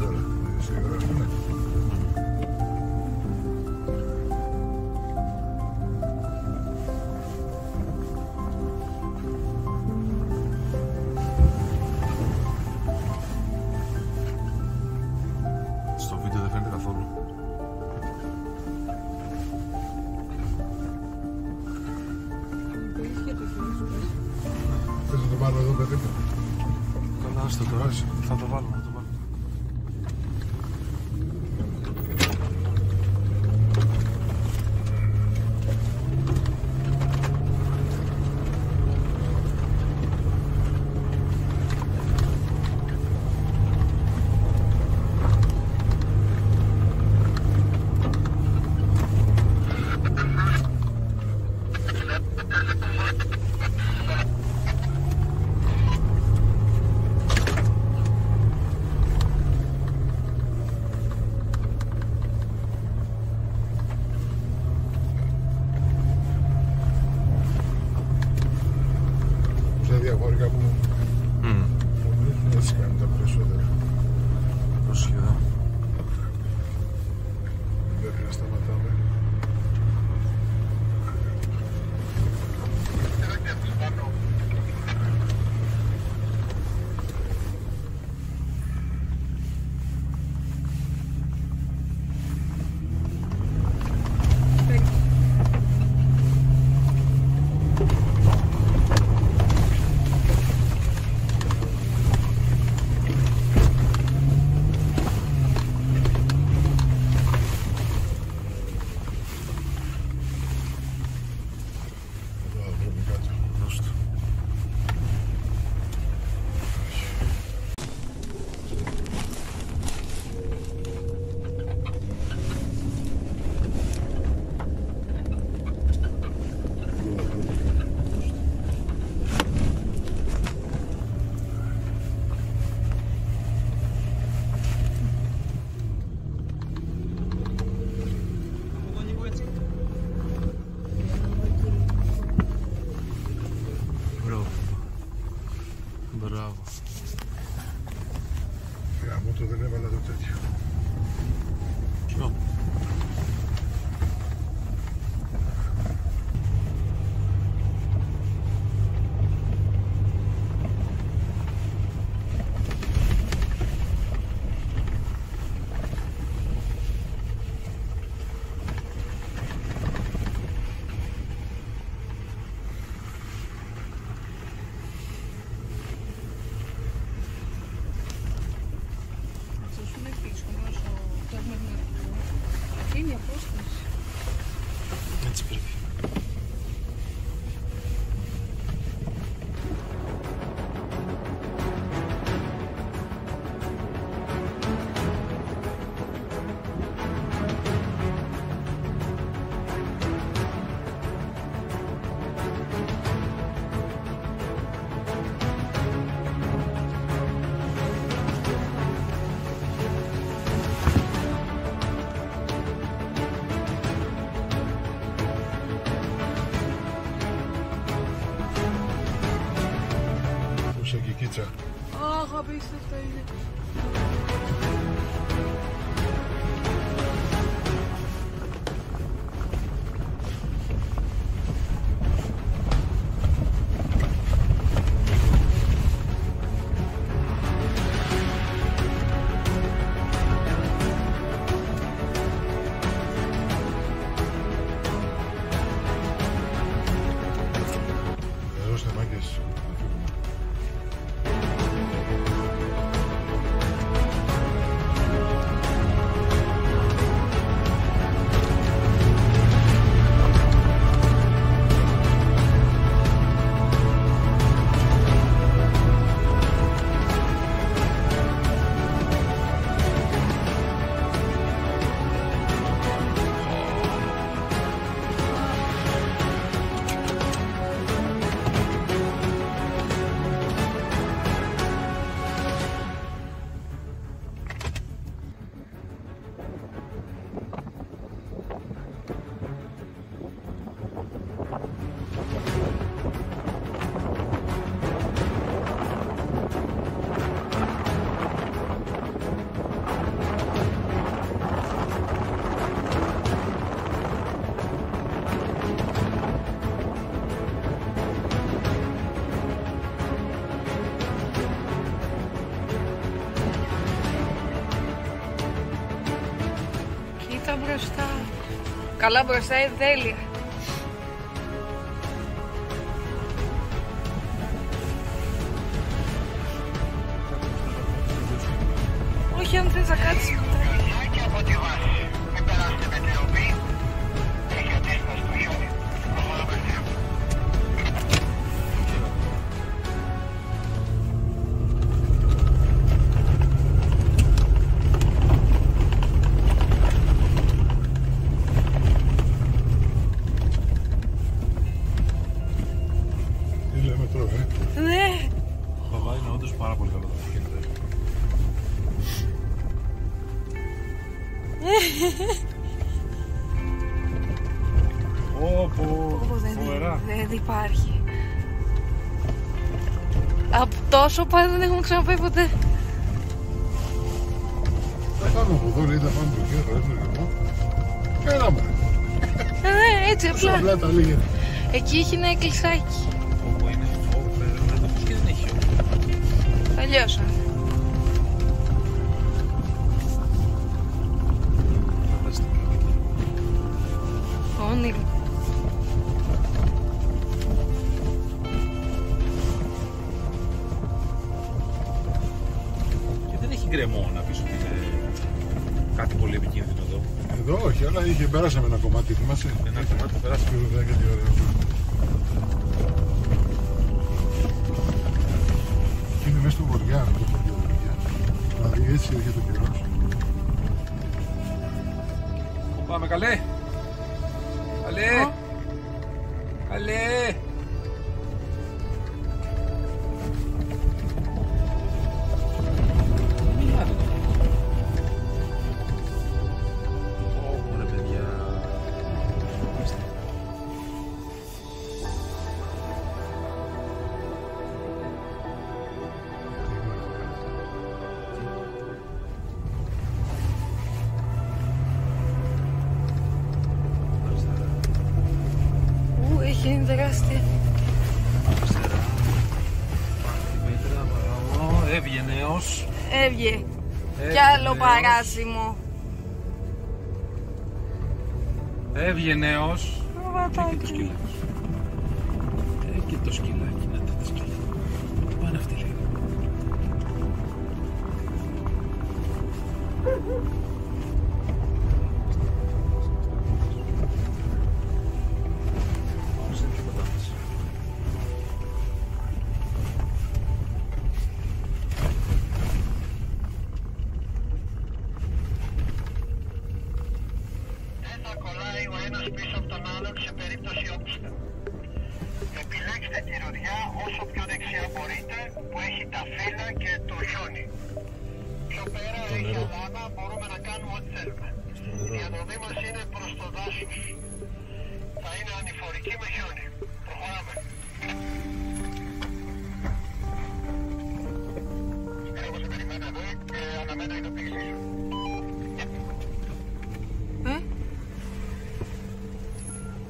τώρα. Στο βίντεο δεν φαίνεται καθόλου. Θες να το βάλω εδώ, παιδί μου? Καλά, άστο τώρα. Θα το βάλουμε. Αγόρια μου, έτσι κάνουν τα περισσότερα. Πρόσεχε εδώ. Δεν πρέπει να σταματάμε. Μπράβο. Γάμο το, δεν έβαλα το τέτοιο. Ποιο? Είναι απόσταση. Έτσι πρέπει. Και κίτσα. Αχ, απίστευτα είναι. Δώστε μάγκες. καλά μπροστά. Καλά μπροστά είναι τέλεια. Όχι, αν θες να κάτσεις μετά. Και από τη βάση. Μην περάσετε με τριοπή. Έχει αντίσταση στο χιόνι. Προχωράμε δύο. Τι λέμε τώρα, Ναι. Το Χαβάη είναι όντως πάρα πολύ καλό το αυτοκίνητο. Φοβερά. Δεν υπάρχει. Από τόσο πάει δεν έχουμε ξαναπάει ποτέ. Θα πάμε από εδώ, λέει, θα πάμε από εκεί, θα πάμε από εδώ. Έλαμε. Ναι, έτσι Τόσο απλά. απλά τα λέγε. Εκεί έχει ένα εκκλησάκι. Όπου είναι φοβερό, και δεν έχει όλο. Αλλιώς. Φανταστικό. Όνειρο. Και δεν έχει γκρεμό να πεις ότι είναι κάτι πολύ επικίνδυνο εδώ. Εδώ όχι, αλλά περάσαμε ένα κομμάτι, θυμάσαι. Ένα κομμάτι που περάσαμε. Και βέβαια και τι ωραίο. Είναι μέσα στο βορειά αυτό το χωριό. Δηλαδή έτσι έρχεται ο καιρός. Πάμε καλέ. Καλέ. Καλέ. Ωραία παιδιά. Έχει γίνει τεράστια. Έβγαινε ως. Έβγε. Κι άλλο παράσημο. Έβγαινε ως. Βατάκι. το σκυλάκι. Και το σκυλάκι. Να το σκυλάκι. Πάνε αυτή λίγο. Δεν θα κολλάει ο ένας πίσω από τον άλλον σε περίπτωση όπιστα. Επιλέξτε τη ροδιά όσο πιο δεξιά μπορείτε που έχει τα φύλλα και το χιόνι. Πιο πέρα έχει αλάνα, μπορούμε να κάνουμε ό,τι θέλουμε. Η διαδρομή μας είναι προς το δάσος. Θα είναι ανηφορική με χιόνι. Προχωράμε. Εγώ σε περιμένω εδώ και αναμένω ειδοποίησή σου.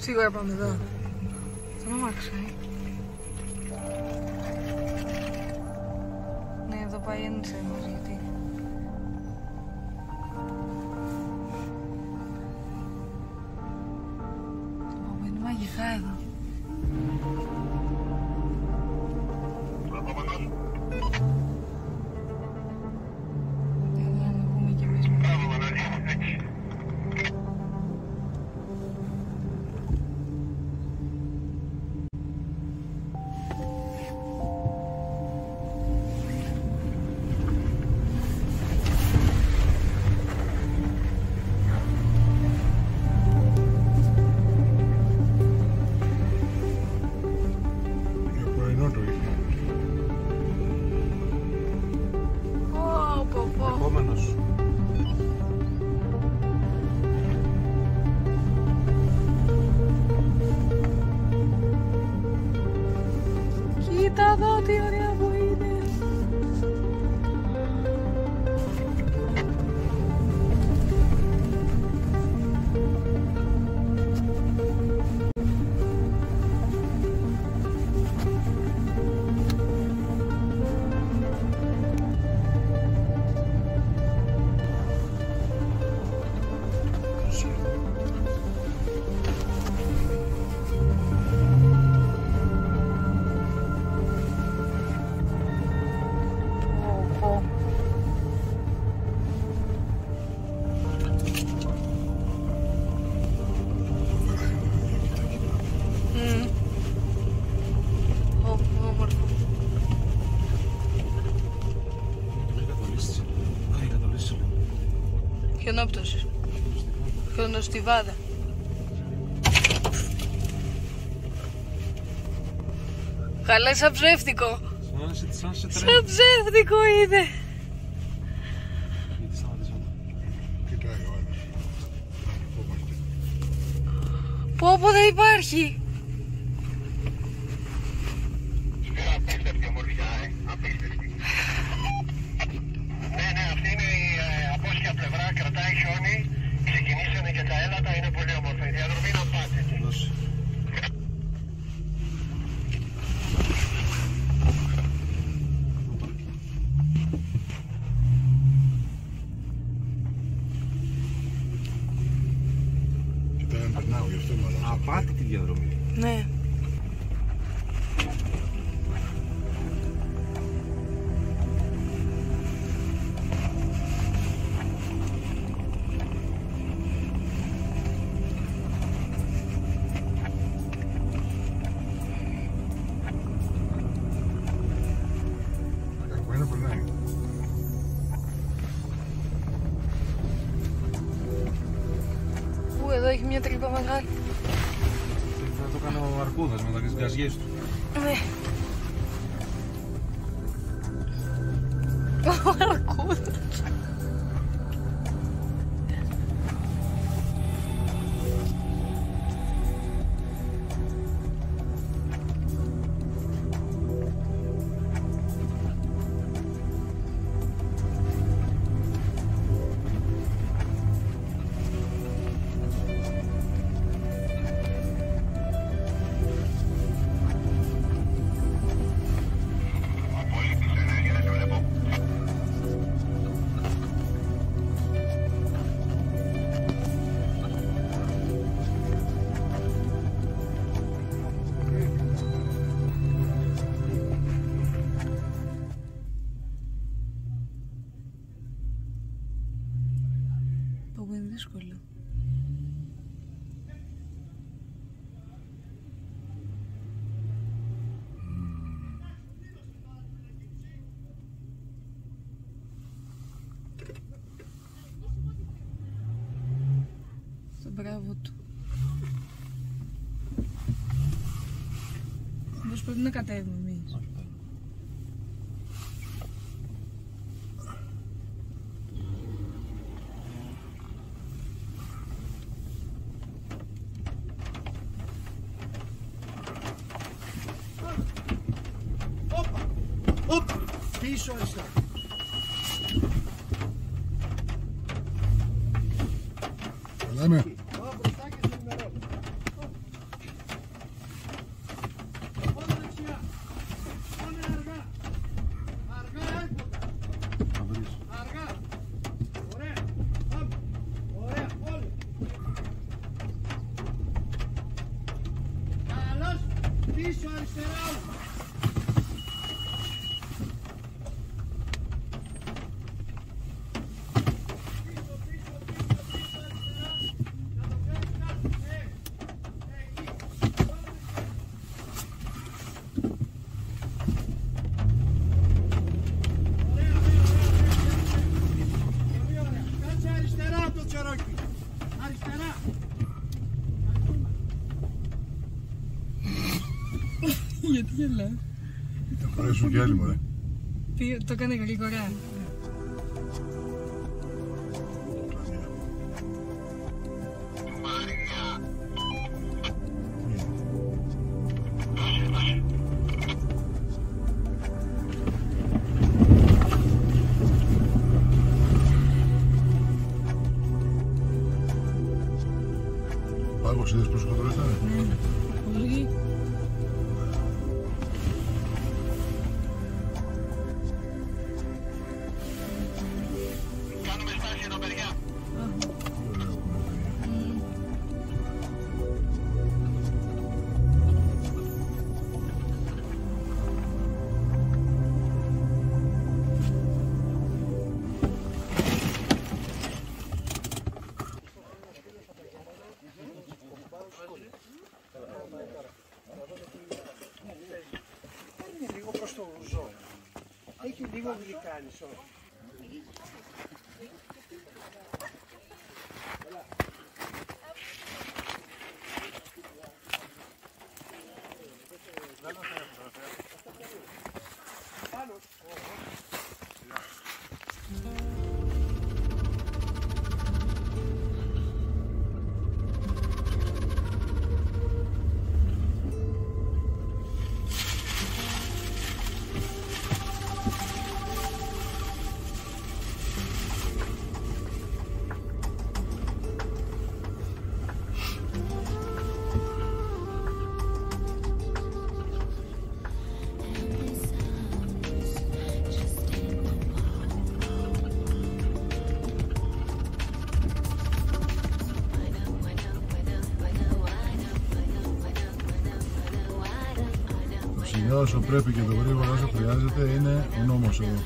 Σίγουρα πάμε εδώ. Στον αμάξι. Ναι, εδώ πάει ένας ένας γιατί. Είναι μαγικά εδώ. Για να βγούμε κι εμείς. Μπράβο, Μανώλη. Έτσι. Χιονόπτωση. Χιονοστιβάδα. Χαλέ σαν ψεύτικο. Σαν ψεύτικο είναι. Κοιτάει ο άλλος. Πω δεν υπάρχει. Απίστευτη ομορφιά, απίστευτη. Ναι, αυτή είναι η απόσχεια πλευρά, κρατάει χιόνι, ξεκινήσανε και τα έλατα, είναι πολύ όμορφα. Η διαδρομή να πάτε εκεί. Κοιτάει αν περνάω γι' αυτό μάλλον. Απάτη τη διαδρομή. Ναι. Κακομένα περνάει. Εδώ έχει μια τρύπα μεγάλη. Θα το κάνω ο Αρκούδας με τις γκαζιές του. Ναι. Ο Αρκούδας. Που είναι δύσκολο. Στο μπράβο του. Μήπως πρέπει να κατέβουμε εμείς. Πίσω αριστερά. Λέμε. Μπροστά και στο νερό. Όλα δεξιά. Πάμε αργά. Αργά έσποτα. Αργά. Ωραία. Πάμε. Ωραία. Όλοι. Καλώς. Πίσω αριστερά. Αριστερά. Γιατί γελάς? Θα χωρέσουν κι άλλοι μωρέ. Το έκανε γρήγορα. Πάγος είδες πόσο χοντρό ήταν. Πολύ. Κάνουμε στάση εδώ, παιδιά. Είναι λίγο προς το ζώο. Έχει λίγο γλυκάνισο. όσο πρέπει και το γρήγορα όσο χρειάζεται είναι ο νόμος εδώ.